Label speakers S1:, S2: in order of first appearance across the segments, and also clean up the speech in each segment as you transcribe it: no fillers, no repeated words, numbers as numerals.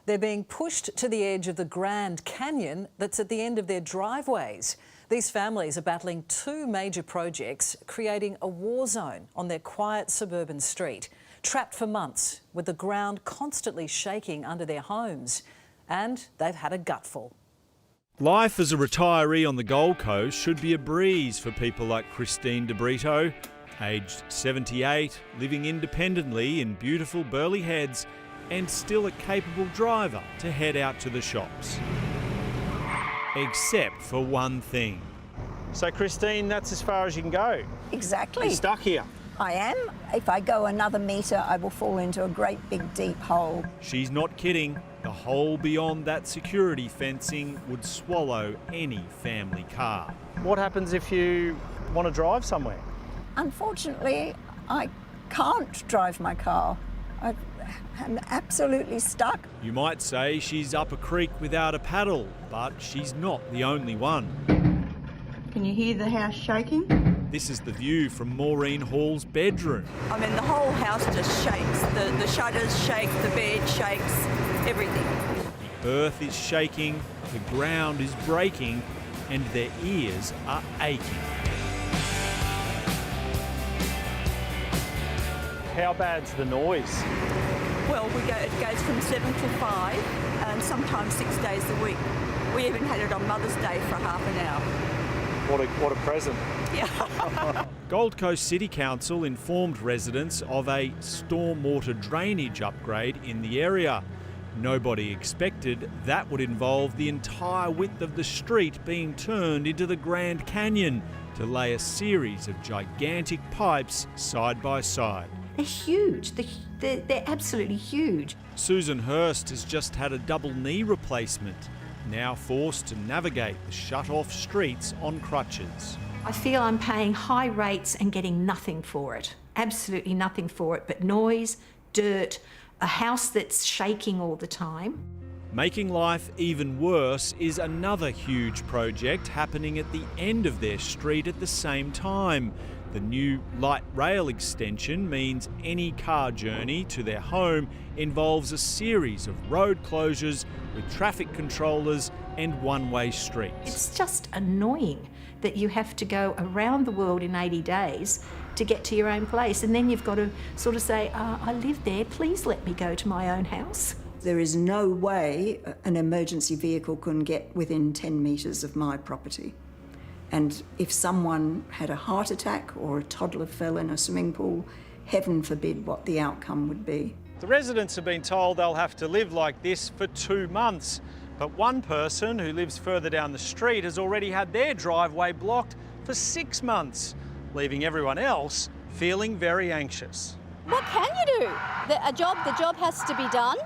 S1: They're being pushed to the edge of the Grand Canyon that's at the end of their driveways. These families are battling two major projects, creating a war zone on their quiet suburban street, trapped for months with the ground constantly shaking under their homes. And they've had a gutful.
S2: Life as a retiree on the Gold Coast should be a breeze for people like Christine De Brito, aged 78, living independently in beautiful Burleigh Heads and still a capable driver to head out to the shops. Except for one thing.
S3: So Christine, that's as far as you can go.
S4: Exactly.
S3: You're stuck here.
S4: I am. If I go another metre, I will fall into a great big deep hole.
S2: She's not kidding. The hole beyond that security fencing would swallow any family car.
S3: What happens if you want to drive somewhere?
S4: Unfortunately, I can't drive my car. I'm absolutely stuck.
S2: You might say she's up a creek without a paddle, but she's not the only one.
S5: Can you hear the house shaking?
S2: This is the view from Maureen Hall's bedroom.
S5: I mean, the whole house just shakes. The shutters shake, the bed shakes, everything.
S2: The earth is shaking, the ground is breaking, and their ears are aching.
S3: How bad's the noise?
S5: Well, it goes from 7 to 5 and sometimes 6 days a week. We even had it on Mother's Day for half an hour.
S3: What a present.
S5: Yeah.
S2: Gold Coast City Council informed residents of a stormwater drainage upgrade in the area. Nobody expected that would involve the entire width of the street being turned into the Grand Canyon to lay a series of gigantic pipes side by side.
S6: They're huge. They're absolutely huge.
S2: Susan Hurst has just had a double knee replacement, now forced to navigate the shut-off streets on crutches.
S6: I feel I'm paying high rates and getting nothing for it. Absolutely nothing for it but noise, dirt, a house that's shaking all the time.
S2: Making life even worse is another huge project happening at the end of their street at the same time. The new light rail extension means any car journey to their home involves a series of road closures with traffic controllers and one-way streets.
S6: It's just annoying that you have to go around the world in 80 days to get to your own place, and then you've got to sort of say, I live there, please let me go to my own house.
S4: There is no way an emergency vehicle can get within 10 metres of my property. And if someone had a heart attack or a toddler fell in a swimming pool, heaven forbid what the outcome would be.
S3: The residents have been told they'll have to live like this for 2 months. But one person who lives further down the street has already had their driveway blocked for 6 months, leaving everyone else feeling very anxious.
S7: What can you do? The job has to be done.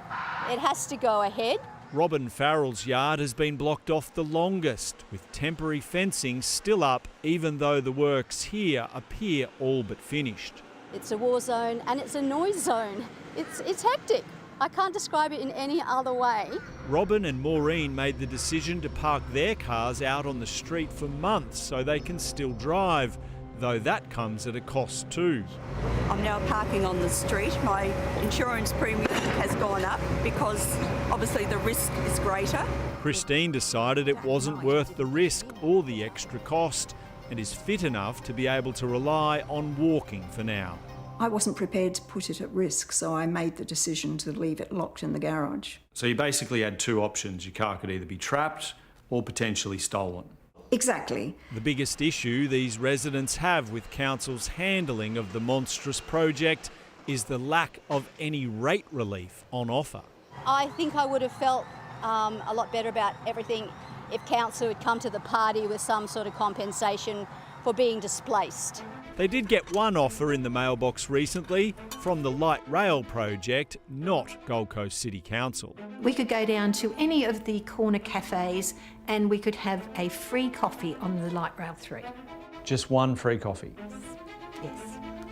S7: It has to go ahead.
S2: Robin Farrell's yard has been blocked off the longest, with temporary fencing still up, even though the works here appear all but finished.
S7: It's a war zone and it's a noise zone. It's hectic. I can't describe it in any other way.
S2: Robin and Maureen made the decision to park their cars out on the street for months so they can still drive, though that comes at a cost too.
S5: I'm now parking on the street. My insurance premium has gone up because obviously the risk is greater.
S2: Christine decided it wasn't worth the risk or the extra cost and is fit enough to be able to rely on walking for now.
S4: I wasn't prepared to put it at risk, so I made the decision to leave it locked in the garage.
S2: So you basically had two options. Your car could either be trapped or potentially stolen.
S4: Exactly.
S2: The biggest issue these residents have with council's handling of the monstrous project is the lack of any rate relief on offer.
S7: I think I would have felt a lot better about everything if council had come to the party with some sort of compensation for being displaced.
S2: They did get one offer in the mailbox recently from the light rail project, not Gold Coast City Council.
S6: We could go down to any of the corner cafes and we could have a free coffee on the light rail 3.
S3: Just one free coffee?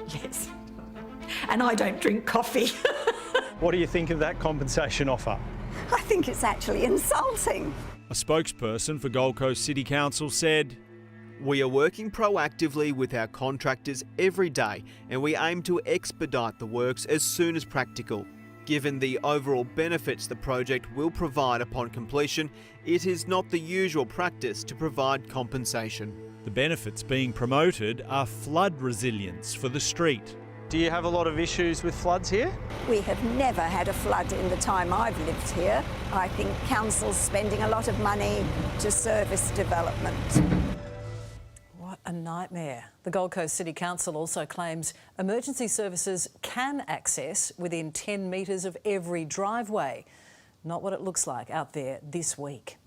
S6: Yes. And I don't drink coffee.
S3: What do you think of that compensation offer?
S4: I think it's actually insulting.
S2: A spokesperson for Gold Coast City Council said,
S8: "We are working proactively with our contractors every day and we aim to expedite the works as soon as practical. Given the overall benefits the project will provide upon completion, it is not the usual practice to provide compensation.
S2: The benefits being promoted are flood resilience for the street.
S3: Do you have a lot of issues with floods here?
S9: We have never had a flood in the time I've lived here. I think council's spending a lot of money to service development.
S1: What a nightmare. The Gold Coast City Council also claims emergency services can access within 10 metres of every driveway. Not what it looks like out there this week.